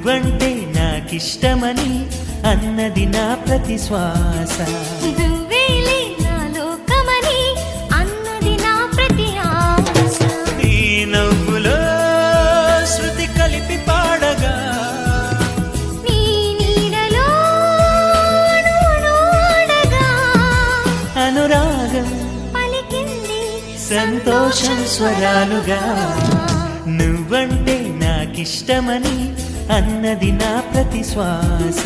నువ్వంటే నాకిష్టమని అన్నది నా ప్రతి శ్వాస. నువ్వేలే నా లోకమని అన్నది నా ప్రతి ఆశ. నీ నవ్వులో శృతి కలిపి పాడగా నీ నీడలో అణువణు ఆడగా అనురాగం పలికింది సంతోషం స్వరాలుగా. నువ్వంటే నాకిష్టమని అన్నది నా ప్రతి శ్వాస.